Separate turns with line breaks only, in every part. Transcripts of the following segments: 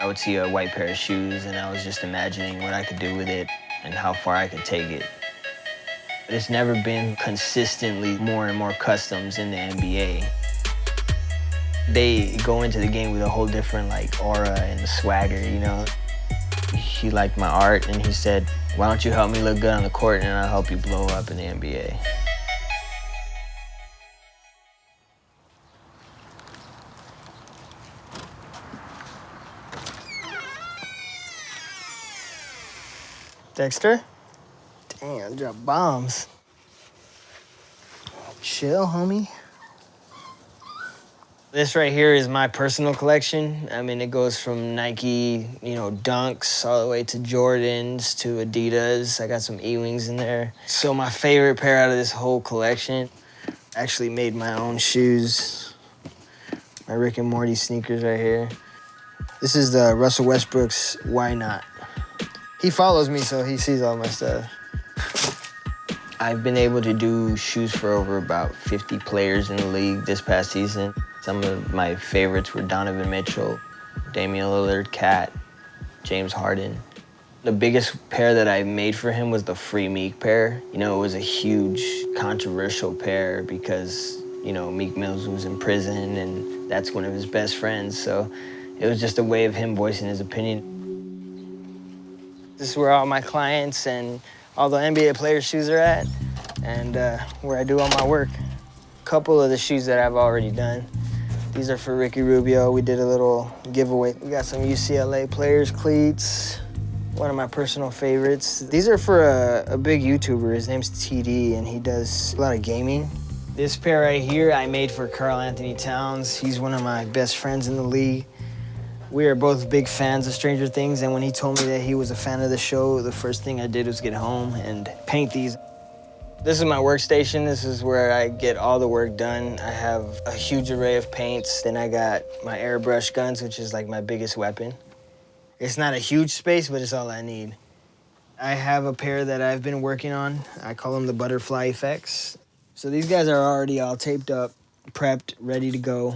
I would see a white pair of shoes and I was just imagining what I could do with it and how far I could take it. It's never been consistently more and more customs in the NBA. They go into the game with a whole different aura and swagger, you know? He liked my art and he said, why don't you help me look good on the court and I'll help you blow up in the NBA. Dexter? Damn, drop bombs. Chill, homie. This right here is my personal collection. I mean, it goes from Nike, Dunks, all the way to Jordans, to Adidas. I got some E-Wings in there. So my favorite pair out of this whole collection, I actually made my own shoes. My Rick and Morty sneakers right here. This is the Russell Westbrook's Why Not. He follows me, so he sees all my stuff. I've been able to do shoes for over about 50 players in the league this past season. Some of my favorites were Donovan Mitchell, Damian Lillard, Cat, James Harden. The biggest pair that I made for him was the Free Meek pair. It was a huge, controversial pair because, Meek Mills was in prison and that's one of his best friends. So it was just a way of him voicing his opinion. This is where all my clients and all the NBA players' shoes are at, and where I do all my work. A couple of the shoes that I've already done. These are for Ricky Rubio. We did a little giveaway. We got some UCLA players' cleats, one of my personal favorites. These are for a big YouTuber. His name's TD, and he does a lot of gaming. This pair right here I made for Karl-Anthony Towns. He's one of my best friends in the league. We are both big fans of Stranger Things, and when he told me that he was a fan of the show, the first thing I did was get home and paint these. This is my workstation. This is where I get all the work done. I have a huge array of paints. Then I got my airbrush guns, which is like my biggest weapon. It's not a huge space, but it's all I need. I have a pair that I've been working on. I call them the Butterfly Effects. So these guys are already all taped up, prepped, ready to go.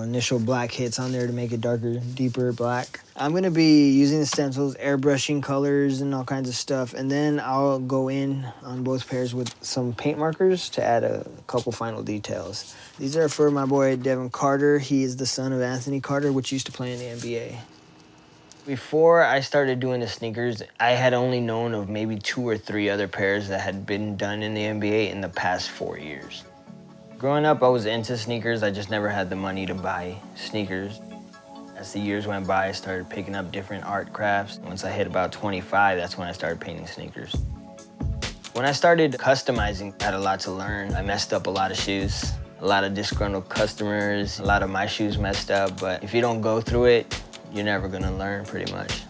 Initial black hits on there to make it darker, deeper black. I'm gonna be using the stencils, airbrushing colors and all kinds of stuff, and then I'll go in on both pairs with some paint markers to add a couple final details. These are for my boy Devin Carter. He is the son of Anthony Carter, which used to play in the NBA. Before I started doing the sneakers, I had only known of maybe 2 or 3 other pairs that had been done in the NBA in the past 4 years. Growing up, I was into sneakers. I just never had the money to buy sneakers. As the years went by, I started picking up different art crafts. Once I hit about 25, that's when I started painting sneakers. When I started customizing, I had a lot to learn. I messed up a lot of shoes, a lot of disgruntled customers, a lot of my shoes messed up, but if you don't go through it, you're never gonna learn pretty much.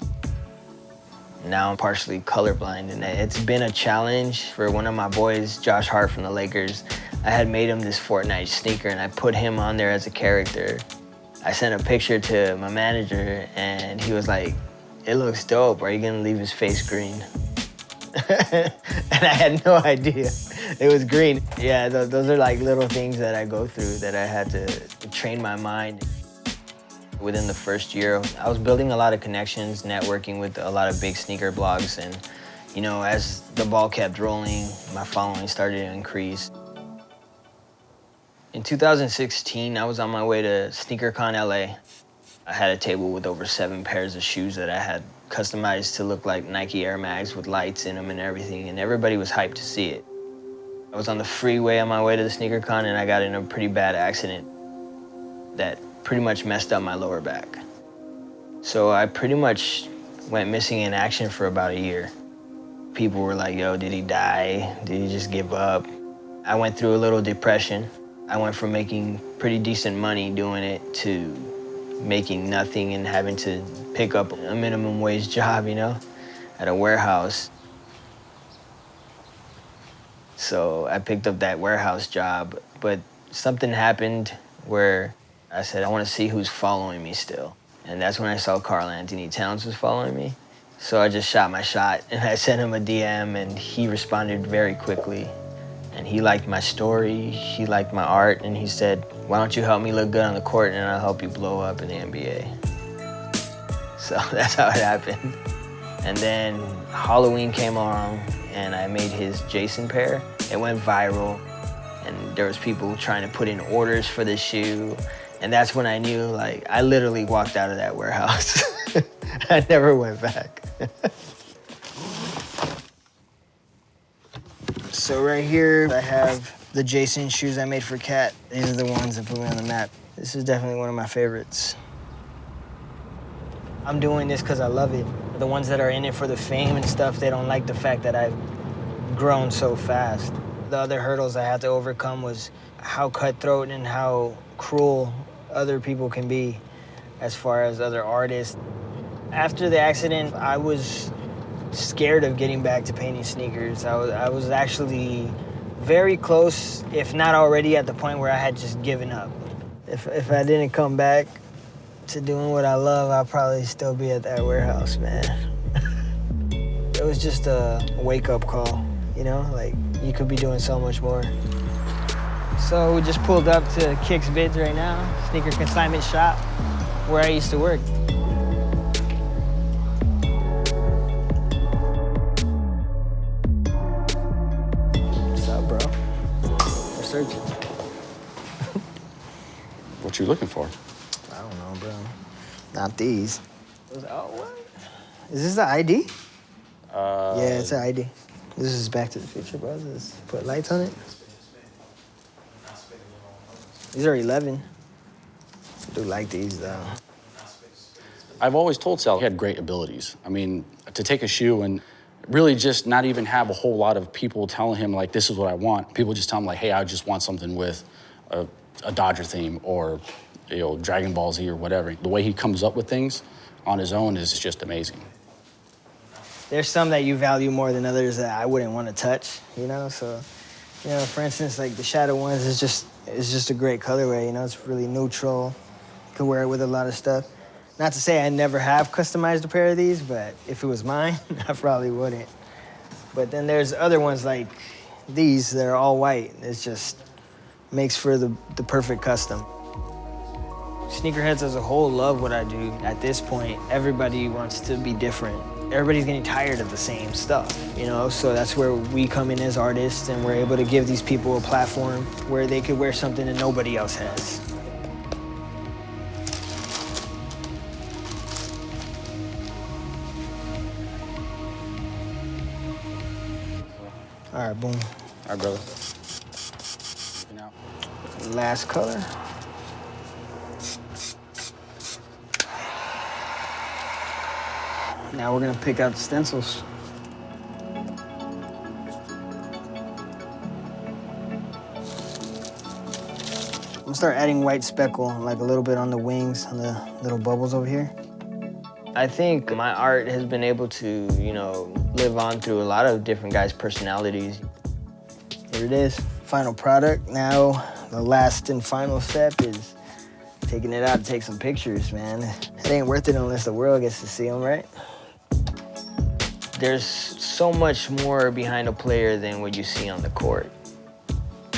Now I'm partially colorblind, and it's been a challenge for one of my boys, Josh Hart from the Lakers. I had made him this Fortnite sneaker, and I put him on there as a character. I sent a picture to my manager, and he was like, it looks dope. Are you gonna leave his face green? And I had no idea. It was green. Yeah, those are like little things that I go through that I had to train my mind. Within the first year, I was building a lot of connections, networking with a lot of big sneaker blogs, and as the ball kept rolling, my following started to increase. In 2016, I was on my way to SneakerCon LA. I had a table with over 7 pairs of shoes that I had customized to look like Nike Air Mags with lights in them and everything, and everybody was hyped to see it. I was on the freeway on my way to the SneakerCon, and I got in a pretty bad accident that pretty much messed up my lower back. So I pretty much went missing in action for about a year. People were like, yo, did he die? Did he just give up? I went through a little depression. I went from making pretty decent money doing it to making nothing and having to pick up a minimum wage job, at a warehouse. So I picked up that warehouse job, but something happened where I said, I want to see who's following me still. And that's when I saw Karl-Anthony Towns was following me. So I just shot my shot, and I sent him a DM, and he responded very quickly. And he liked my story, he liked my art, and he said, why don't you help me look good on the court, and I'll help you blow up in the NBA. So that's how it happened. And then Halloween came along and I made his Jason pair. It went viral and there was people trying to put in orders for the shoe. And that's when I knew, like, I literally walked out of that warehouse. I never went back. So right here, I have the Jason shoes I made for Cat. These are the ones that put me on the map. This is definitely one of my favorites. I'm doing this because I love it. The ones that are in it for the fame and stuff, they don't like the fact that I've grown so fast. The other hurdles I had to overcome was how cutthroat and how cruel other people can be as far as other artists. After the accident, I was scared of getting back to painting sneakers. I was actually very close, if not already at the point where I had just given up. If I didn't come back to doing what I love, I'd probably still be at that warehouse, man. It was just a wake-up call, you know? Like, you could be doing so much more. So we just pulled up to Kick's Bids right now, sneaker consignment shop, where I used to work. What's up, bro? We're searching.
What you looking for?
I don't know, bro. Not these. Oh, what? Is this the ID? Yeah, it's an ID. This is Back to the Future, bro. Just put lights on it. These are 11. I do like these, though.
I've always told Sal he had great abilities. I mean, to take a shoe and really just not even have a whole lot of people telling him, like, this is what I want. People just tell him, like, hey, I just want something with a Dodger theme or, you know, Dragon Ball Z or whatever. The way he comes up with things on his own is just amazing.
There's some that you value more than others that I wouldn't want to touch, you know? So, you know, for instance, like the Shadow ones is just a great colorway, you know? It's really neutral. You can wear it with a lot of stuff. Not to say I never have customized a pair of these, but if it was mine, I probably wouldn't. But then there's other ones like these that are all white. It's just makes for the perfect custom. Sneakerheads as a whole love what I do. At this point, everybody wants to be different. Everybody's getting tired of the same stuff, you know? So that's where we come in as artists and we're able to give these people a platform where they could wear something that nobody else has. All right, boom.
All right, brother.
Last color. Now we're gonna pick out the stencils. I'm gonna start adding white speckle, like a little bit on the wings, on the little bubbles over here. I think my art has been able to, you know, live on through a lot of different guys' personalities. Here it is, final product. Now, the last and final step is taking it out to take some pictures, man. It ain't worth it unless the world gets to see them, right? There's so much more behind a player than what you see on the court.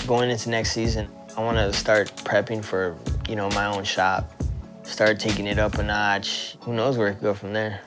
Going into next season, I want to start prepping for, you know, my own shop. Start taking it up a notch. Who knows where it could go from there.